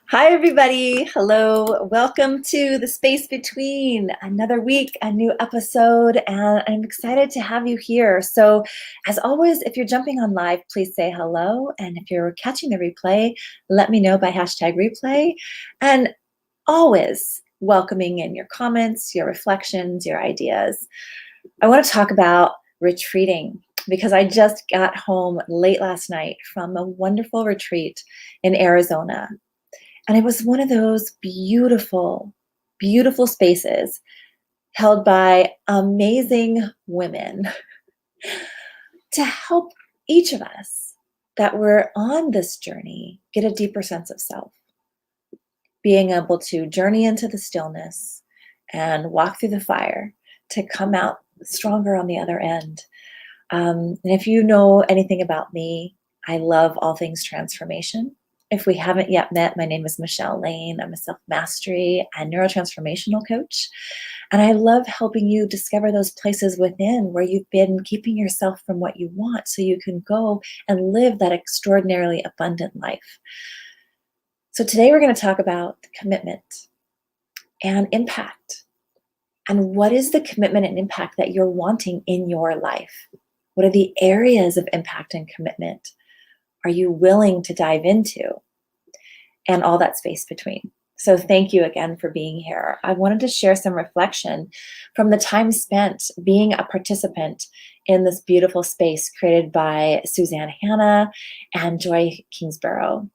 Hi, everybody. Hello. Welcome to the space between. Another week, a new episode, and I'm excited to have you here. So, as always, if you're jumping on live, please say hello. And if you're catching the replay, let me know by hashtag replay. And always welcoming in your comments, your reflections, your ideas. I want to talk about retreating because I just got home late last night from a wonderful retreat in Arizona. And it was one of those beautiful, beautiful spaces held by amazing women to help each of us that were on this journey get a deeper sense of self, being able to journey into the stillness and walk through the fire to come out stronger on the other end. And if you know anything about me, I love all things transformation. If we haven't yet met, my name is Michele Laine. I'm a self-mastery and neuro-transformational coach. And I love helping you discover those places within where you've been keeping yourself from what you want so you can go and live that extraordinarily abundant life. So today we're going to talk about commitment and impact. And what is the commitment and impact that you're wanting in your life? What are the areas of impact and commitment are you willing to dive into? And all that space between. So thank you again for being here. I wanted to share some reflection from the time spent being a participant in this beautiful space created by Suzanne Hanna and Joy Kingsborough.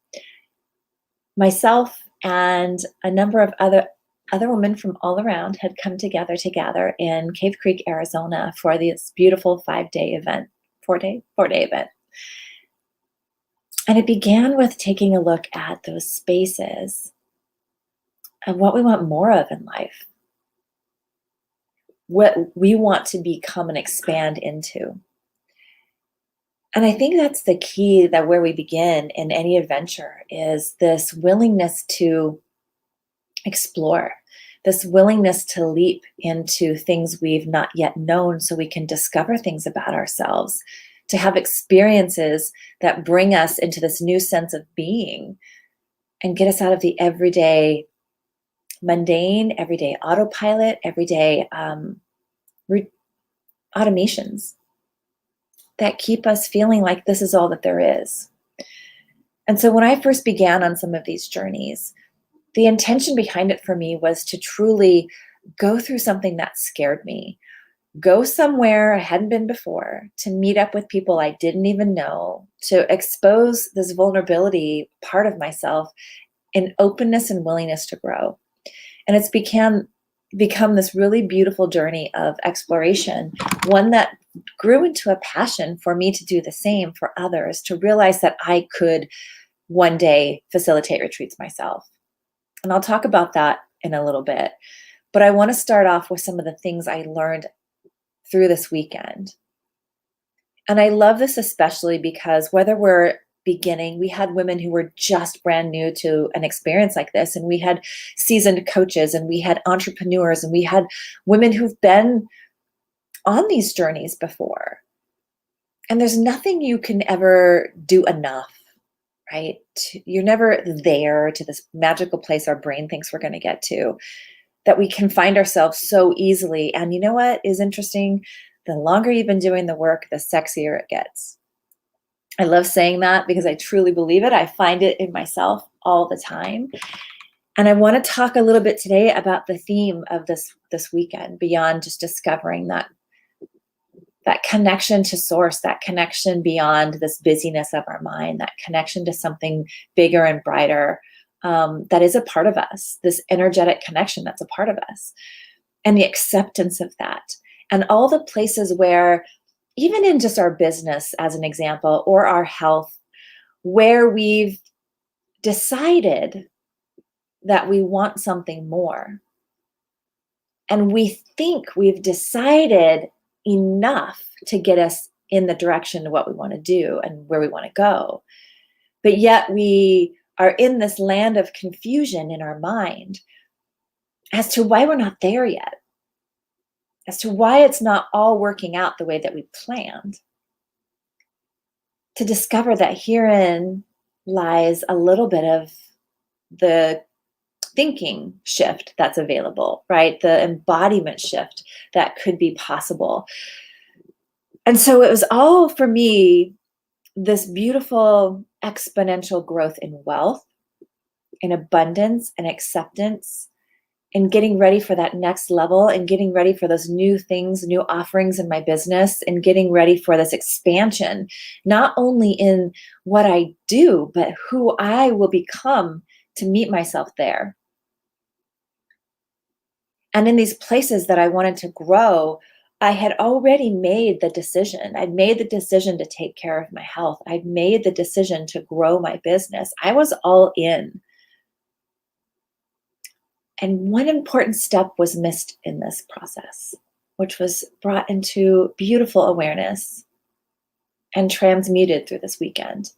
Myself and a number of other women from all around had come together in Cave Creek, Arizona for this beautiful 5-day event, four-day event. And it began with taking a look at those spaces and what we want more of in life, what we want to become and expand into. And I think that's the key, that where we begin in any adventure is this willingness to explore, this willingness to leap into things we've not yet known so we can discover things about ourselves, to have experiences that bring us into this new sense of being and get us out of the everyday mundane, everyday autopilot, everyday automations that keep us feeling like this is all that there is. And so when I first began on some of these journeys, the intention behind it for me was to truly go through something that scared me, go somewhere I hadn't been before, to meet up with people I didn't even know, to expose this vulnerability part of myself in openness and willingness to grow. And it's become this really beautiful journey of exploration, one that grew into a passion for me to do the same for others, to realize that I could one day facilitate retreats myself. And I'll talk about that in a little bit. But I want to start off with some of the things I learned through this weekend. And I love this especially because whether we're beginning, we had women who were just brand new to an experience like this, and we had seasoned coaches, and we had entrepreneurs, and we had women who've been on these journeys before. And there's nothing you can ever do enough, right? You're never there to this magical place our brain thinks we're going to get to, that we can find ourselves so easily. And you know what is interesting? The longer you've been doing the work, the sexier it gets. I love saying that because I truly believe it. I find it in myself all the time. And I want to talk a little bit today about the theme of this weekend, beyond just discovering that connection to source, that connection beyond this busyness of our mind, that connection to something bigger and brighter, that is a part of us, this energetic connection that's a part of us, and the acceptance of that. And all the places where, even in just our business as an example, or our health, where we've decided that we want something more. And we think we've decided enough to get us in the direction of what we want to do and where we want to go. But yet we are in this land of confusion in our mind as to why we're not there yet, as to why it's not all working out the way that we planned. To discover that herein lies a little bit of the thinking shift that's available, right? The embodiment shift that could be possible. And so it was all for me this beautiful exponential growth in wealth, in abundance and acceptance, and getting ready for that next level and getting ready for those new things, new offerings in my business, and getting ready for this expansion, not only in what I do, but who I will become to meet myself there. And in these places that I wanted to grow, I had already made the decision. I'd made the decision to take care of my health. I'd made the decision to grow my business. I was all in. And one important step was missed in this process, which was brought into beautiful awareness and transmuted through this weekend.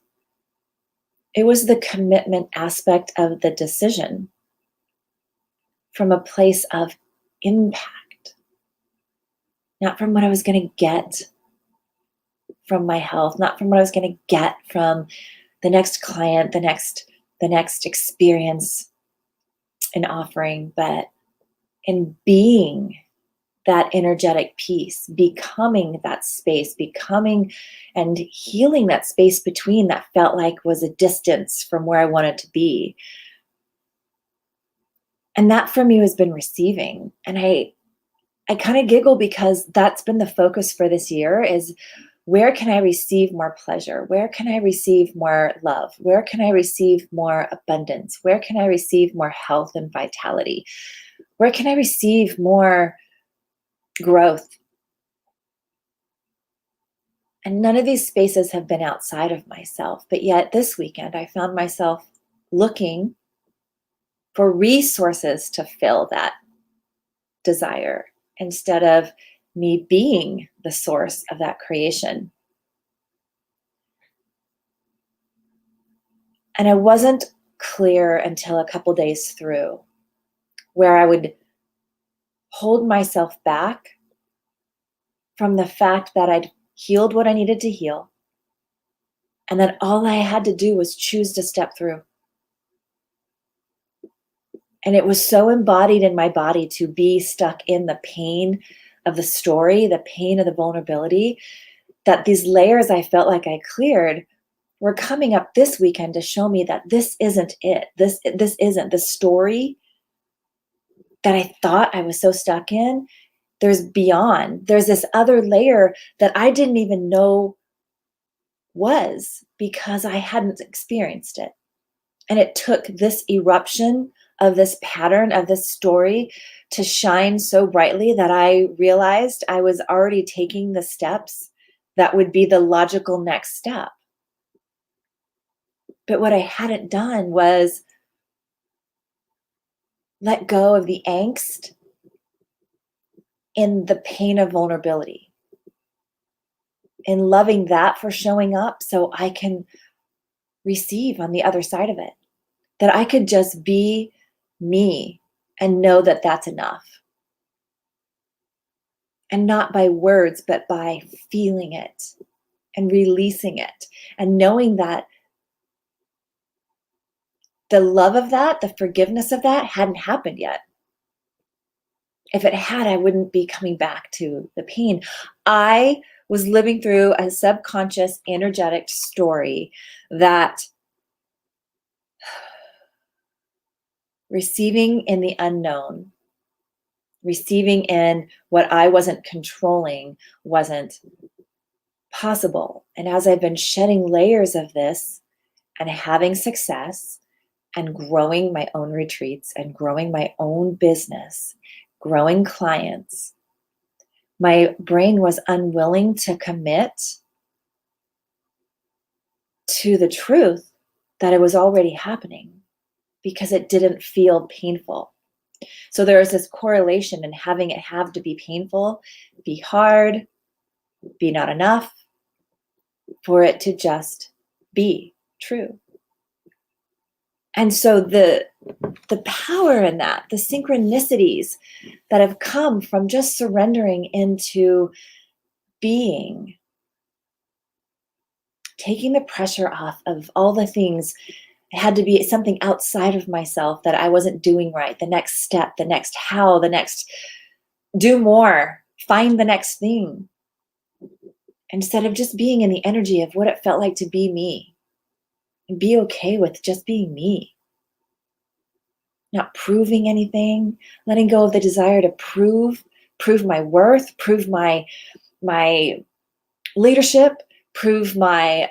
It was the commitment aspect of the decision from a place of impact, not from what I was going to get from my health, not from what I was going to get from the next client, the next experience and offering, but in being that energetic piece, becoming that space, becoming and healing that space between that felt like was a distance from where I wanted to be. And that for me has been receiving. And I kind of giggle because that's been the focus for this year is where can I receive more pleasure? Where can I receive more love? Where can I receive more abundance? Where can I receive more health and vitality? Where can I receive more growth? And none of these spaces have been outside of myself. But yet this weekend, I found myself looking for resources to fill that desire instead of me being the source of that creation. And I wasn't clear until a couple days through where I would hold myself back from the fact that I'd healed what I needed to heal. And that all I had to do was choose to step through. And it was so embodied in my body to be stuck in the pain of the story, the pain of the vulnerability, that these layers I felt like I cleared were coming up this weekend to show me that this isn't it. This isn't the story that I thought I was so stuck in. There's beyond. There's this other layer that I didn't even know was because I hadn't experienced it. And it took this eruption of this pattern, of this story to shine so brightly that I realized I was already taking the steps that would be the logical next step. But what I hadn't done was let go of the angst in the pain of vulnerability, in loving that for showing up so I can receive on the other side of it, that I could just be me and know that that's enough. And not by words, but by feeling it and releasing it and knowing that the love of that, the forgiveness of that hadn't happened yet. If it had, I wouldn't be coming back to the pain. I was living through a subconscious, energetic story that receiving in the unknown, receiving in what I wasn't controlling wasn't possible. And as I've been shedding layers of this and having success and growing my own retreats and growing my own business, growing clients, my brain was unwilling to commit to the truth that it was already happening because it didn't feel painful. So there is this correlation in having it have to be painful, be hard, be not enough, for it to just be true. And so the power in that, the synchronicities that have come from just surrendering into being, taking the pressure off of all the things It had to be something outside of myself that I wasn't doing right. The next step, the next how, the next do more, find the next thing. Instead of just being in the energy of what it felt like to be me and be okay with just being me. Not proving anything, letting go of the desire to prove my worth, prove my leadership, prove my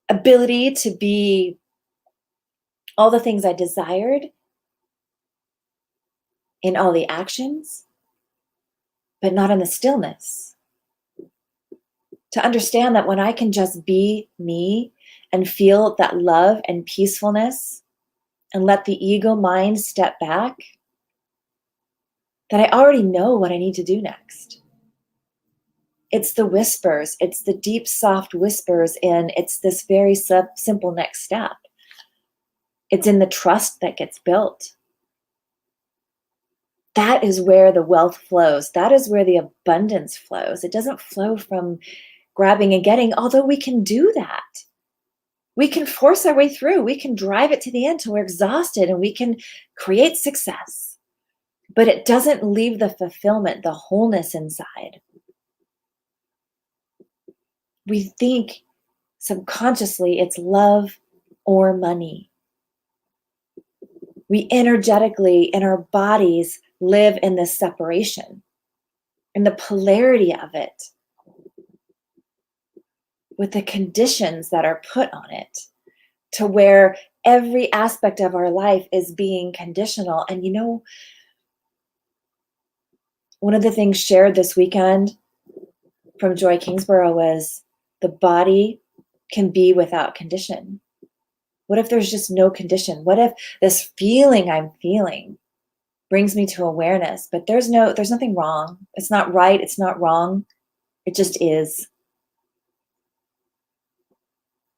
ability to be all the things I desired in all the actions, but not in the stillness. To understand that when I can just be me and feel that love and peacefulness and let the ego mind step back, that I already know what I need to do next. It's the whispers, it's the deep, soft whispers it's this very simple next step. It's in the trust that gets built. That is where the wealth flows. That is where the abundance flows. It doesn't flow from grabbing and getting, although we can do that. We can force our way through. We can drive it to the end till we're exhausted and we can create success. But it doesn't leave the fulfillment, the wholeness inside. We think subconsciously it's love or money. We energetically in our bodies live in this separation, in the polarity of it, with the conditions that are put on it, to where every aspect of our life is being conditional. And you know, one of the things shared this weekend from Joy Kingsborough was the body can be without condition. What if there's just no condition? What if this feeling I'm feeling brings me to awareness, but there's nothing wrong. It's not right. It's not wrong. It just is.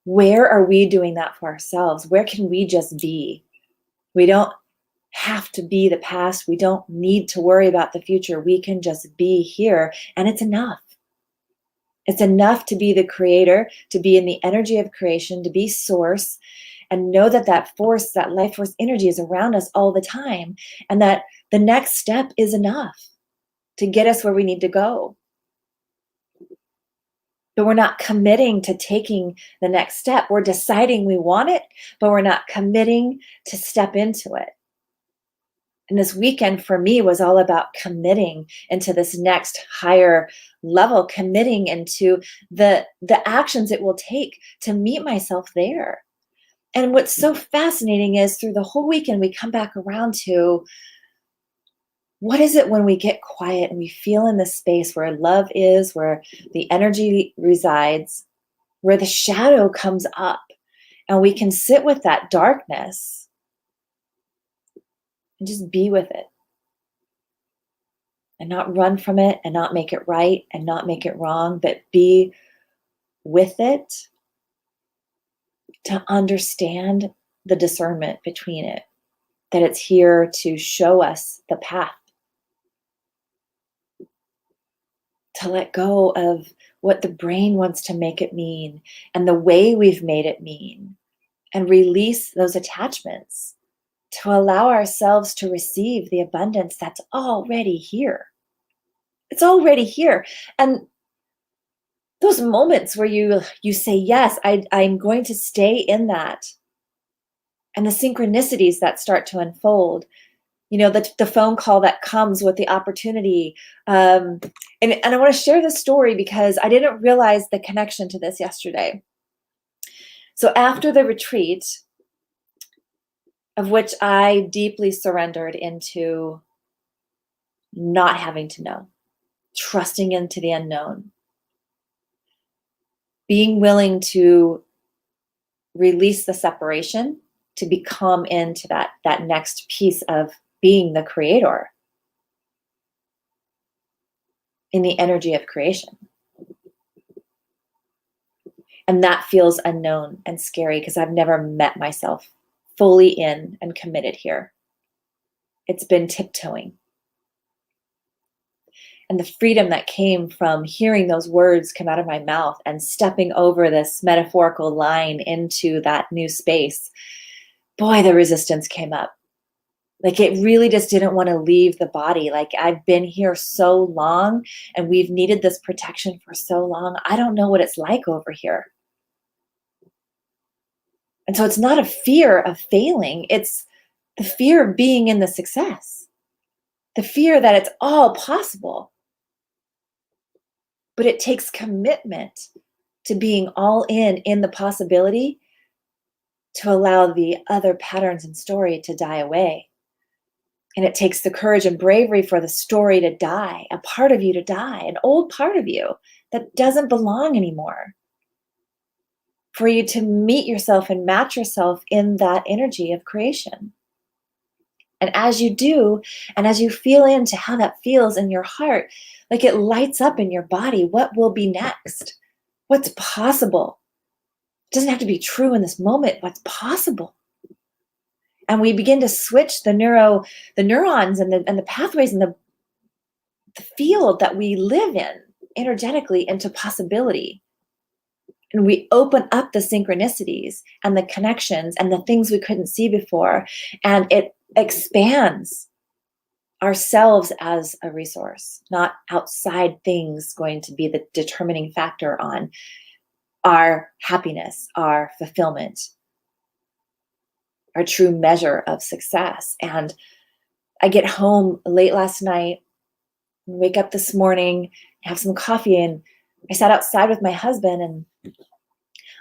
Where are we doing that for ourselves? Where can we just be? We don't have to be the past. We don't need to worry about the future. We can just be here, and it's enough. It's enough to be the creator, to be in the energy of creation, to be source, and know that that force, that life force energy is around us all the time, and that the next step is enough to get us where we need to go. But we're not committing to taking the next step. We're deciding we want it, but we're not committing to step into it. And this weekend for me was all about committing into this next higher level, committing into the actions it will take to meet myself there. And what's so fascinating is through the whole weekend, we come back around to what is it when we get quiet and we feel in the space where love is, where the energy resides, where the shadow comes up, and we can sit with that darkness and just be with it and not run from it and not make it right and not make it wrong, but be with it to understand the discernment between it, that it's here to show us the path, to let go of what the brain wants to make it mean and the way we've made it mean, and release those attachments to allow ourselves to receive the abundance that's already here. It's already here. And those moments where you say, yes, I'm going to stay in that, and the synchronicities that start to unfold, you know, the phone call that comes with the opportunity. And I want to share this story because I didn't realize the connection to this yesterday. So after the retreat, of which I deeply surrendered into not having to know, trusting into the unknown, being willing to release the separation to become into that next piece of being the creator in the energy of creation. And that feels unknown and scary because I've never met myself fully in and committed here. It's been tiptoeing. and the freedom that came from hearing those words come out of my mouth and stepping over this metaphorical line into that new space, boy, the resistance came up. Like it really just didn't want to leave the body. Like I've been here so long and we've needed this protection for so long. I don't know what it's like over here. And so it's not a fear of failing. It's the fear of being in the success, the fear that it's all possible. But it takes commitment to being all in the possibility to allow the other patterns and story to die away. And it takes the courage and bravery for the story to die, a part of you to die, an old part of you that doesn't belong anymore. For you to meet yourself and match yourself in that energy of creation. And as you do, and as you feel into how that feels in your heart, like it lights up in your body, what will be next? What's possible? It doesn't have to be true in this moment. What's possible? And we begin to switch the neurons and the pathways and the field that we live in energetically into possibility. And we open up the synchronicities and the connections and the things we couldn't see before. And it expands ourselves as a resource, not outside things going to be the determining factor on our happiness, our fulfillment, our true measure of success. And I get home late last night, wake up this morning, have some coffee, and I sat outside with my husband and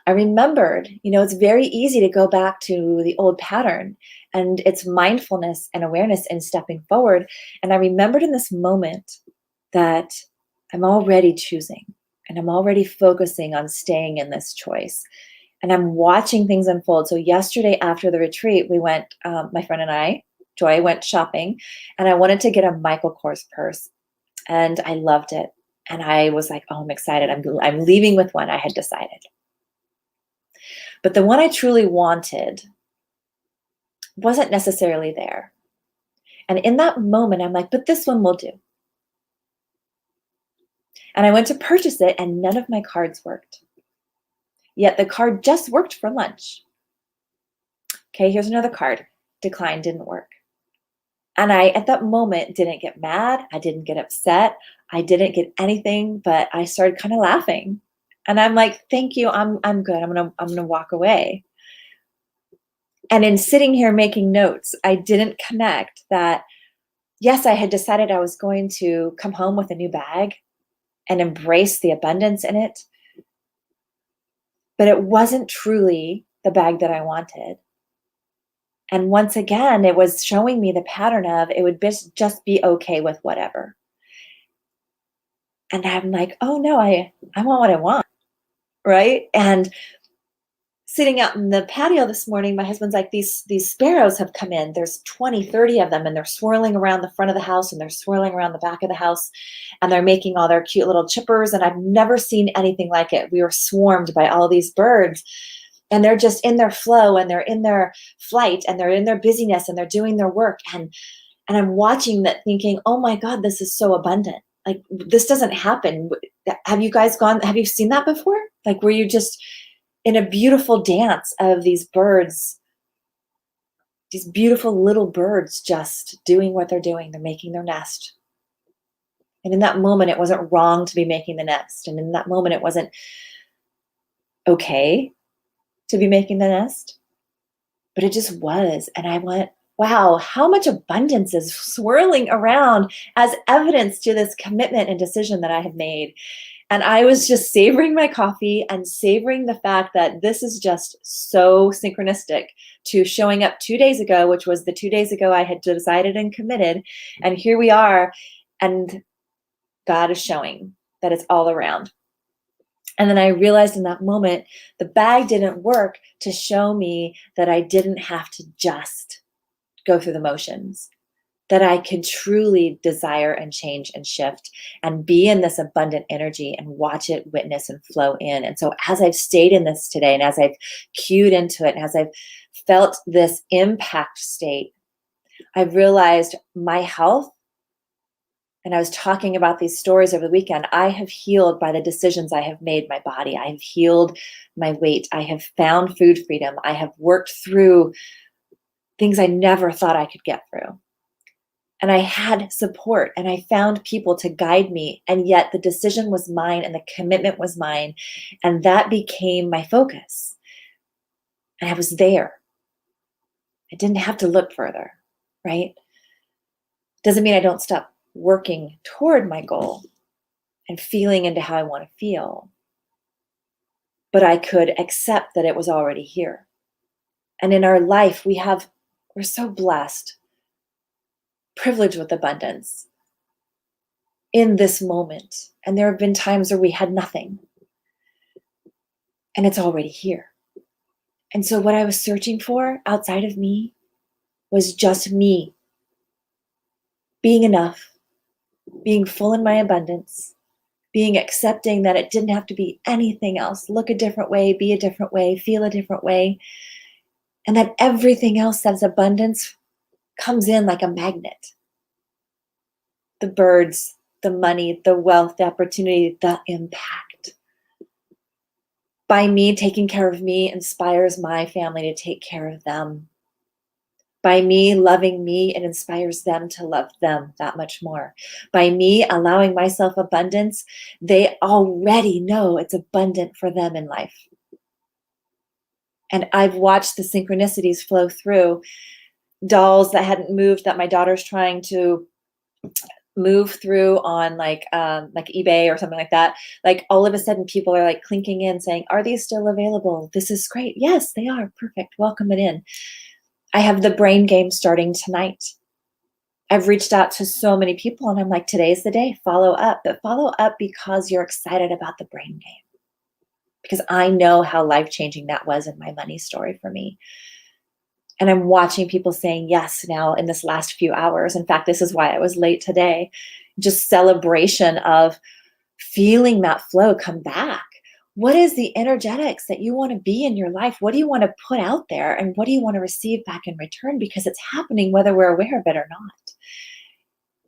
I remembered, it's very easy to go back to the old pattern, and it's mindfulness and awareness and stepping forward. And I remembered in this moment that I'm already choosing and I'm already focusing on staying in this choice. And I'm watching things unfold. So yesterday after the retreat, we went, my friend and I, Joy, went shopping, and I wanted to get a Michael Kors purse, and I loved it. And I was like, oh, I'm excited. I'm leaving with one I had decided. But the one I truly wanted wasn't necessarily there. And in that moment, I'm like, but this one will do. And I went to purchase it, and none of my cards worked. Yet the card just worked for lunch. Okay, here's another card. Decline, didn't work. And I, at that moment, didn't get mad. I didn't get upset. I didn't get anything, but I started kind of laughing. And I'm like, thank you, I'm good. I'm gonna walk away. And in sitting here making notes, I didn't connect that, yes, I had decided I was going to come home with a new bag and embrace the abundance in it. But it wasn't truly the bag that I wanted. And once again, it was showing me the pattern of it would just be okay with whatever. And I'm like, oh no, I want what I want, right? And sitting out in the patio this morning, my husband's like, these sparrows have come in. There's 20, 30 of them, and they're swirling around the front of the house, and they're swirling around the back of the house, and they're making all their cute little chippers, and I've never seen anything like it. We were swarmed by all these birds, and they're just in their flow, and they're in their flight, and they're in their busyness, and they're doing their work. And I'm watching that thinking, oh my God, this is so abundant. Like, this doesn't happen. Have you seen that before? Like, where you just in a beautiful dance of these birds, these beautiful little birds just doing what they're doing. They're making their nest. And in that moment, it wasn't wrong to be making the nest. And in that moment, it wasn't okay to be making the nest, but it just was. And I went, wow, how much abundance is swirling around as evidence to this commitment and decision that I have made. And I was just savoring my coffee and savoring the fact that this is just so synchronistic to showing up 2 days ago, which was the 2 days ago I had decided and committed. And here we are. And God is showing that it's all around. And then I realized in that moment, the bag didn't work to show me that I didn't have to just go through the motions, that I could truly desire and change and shift and be in this abundant energy and watch it, witness, and flow in. And so as I've stayed in this today, and as I've cued into it, and as I've felt this impact state, I've realized my health And I was talking about these stories over the weekend. I have healed by the decisions I have made my body. I have healed my weight. I have found food freedom. I have worked through things I never thought I could get through. And I had support and I found people to guide me. And yet the decision was mine and the commitment was mine. And that became my focus. And I was there. I didn't have to look further, right? Doesn't mean I don't stop working toward my goal and feeling into how I want to feel. But I could accept that it was already here. And in our life, we're so blessed, privileged with abundance in this moment. And there have been times where we had nothing. And it's already here. And so what I was searching for outside of me was just me being enough, being full in my abundance, being accepting that it didn't have to be anything else, look a different way, be a different way, feel a different way, and that everything else that's abundance comes in like a magnet. The birds, the money, the wealth, the opportunity, the impact. By me taking care of me inspires my family to take care of them. By me loving me, it inspires them to love them that much more. By me allowing myself abundance, they already know it's abundant for them in life. And I've watched the synchronicities flow through. Dolls that hadn't moved that my daughter's trying to move through on like eBay or something like that. Like all of a sudden people are like clinking in saying, are these still available? This is great. Yes, they are. Perfect. Welcome it in. I have the brain game starting tonight. I've reached out to so many people and I'm like, today's the day, follow up. But follow up because you're excited about the brain game. Because I know how life-changing that was in my money story for me. And I'm watching people saying yes now in this last few hours. In fact, this is why I was late today. Just celebration of feeling that flow come back. What is the energetics that you want to be in your life? What do you want to put out there? And what do you want to receive back in return? Because it's happening whether we're aware of it or not.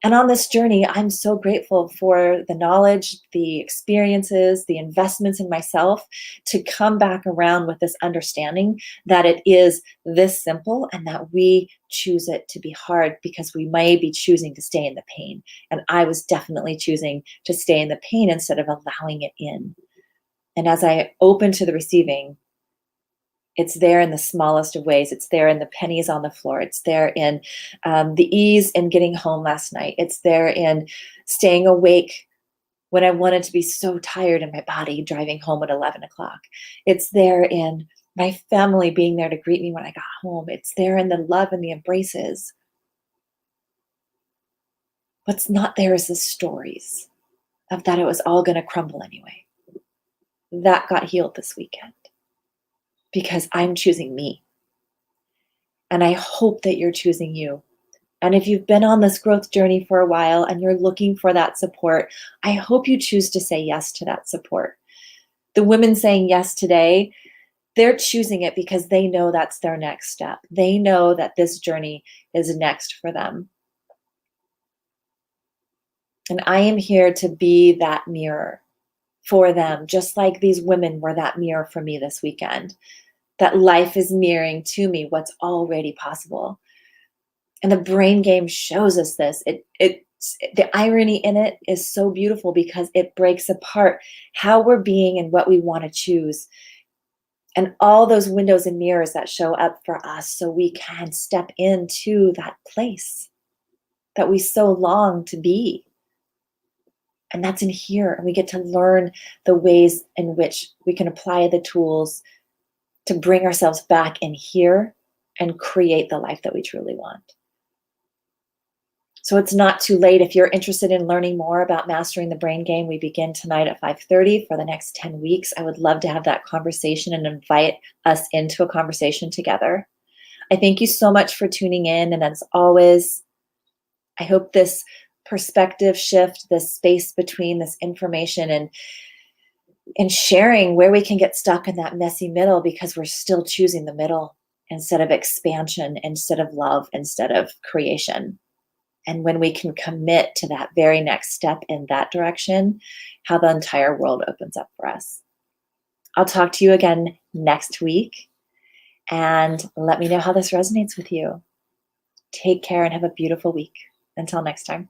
And on this journey, I'm so grateful for the knowledge, the experiences, the investments in myself to come back around with this understanding that it is this simple and that we choose it to be hard because we may be choosing to stay in the pain. And I was definitely choosing to stay in the pain instead of allowing it in. And as I open to the receiving, it's there in the smallest of ways. It's there in the pennies on the floor. It's there in the ease in getting home last night. It's there in staying awake when I wanted to be so tired in my body, driving home at 11 o'clock. It's there in my family being there to greet me when I got home. It's there in the love and the embraces. What's not there is the stories of that it was all going to crumble anyway. That got healed this weekend. Because I'm choosing me. And I hope that you're choosing you. And if you've been on this growth journey for a while and you're looking for that support, I hope you choose to say yes to that support. The women saying yes today, they're choosing it because they know that's their next step. They know that this journey is next for them. And I am here to be that mirror for them, just like these women were that mirror for me this weekend. That life is mirroring to me what's already possible. And the brain game shows us this. The irony in it is so beautiful because it breaks apart how we're being and what we want to choose. And all those windows and mirrors that show up for us so we can step into that place that we so long to be. And that's in here. And we get to learn the ways in which we can apply the tools to bring ourselves back in here and create the life that we truly want. So it's not too late. If you're interested in learning more about mastering the brain game, we begin tonight at 5:30 for the next 10 weeks. I would love to have that conversation and invite us into a conversation together. I thank you so much for tuning in. And as always, I hope this perspective shift, this space between this information and sharing where we can get stuck in that messy middle because we're still choosing the middle instead of expansion, instead of love, instead of creation. And when we can commit to that very next step in that direction, how the entire world opens up for us. I'll talk to you again next week, and let me know how this resonates with you. Take care and have a beautiful week. Until next time.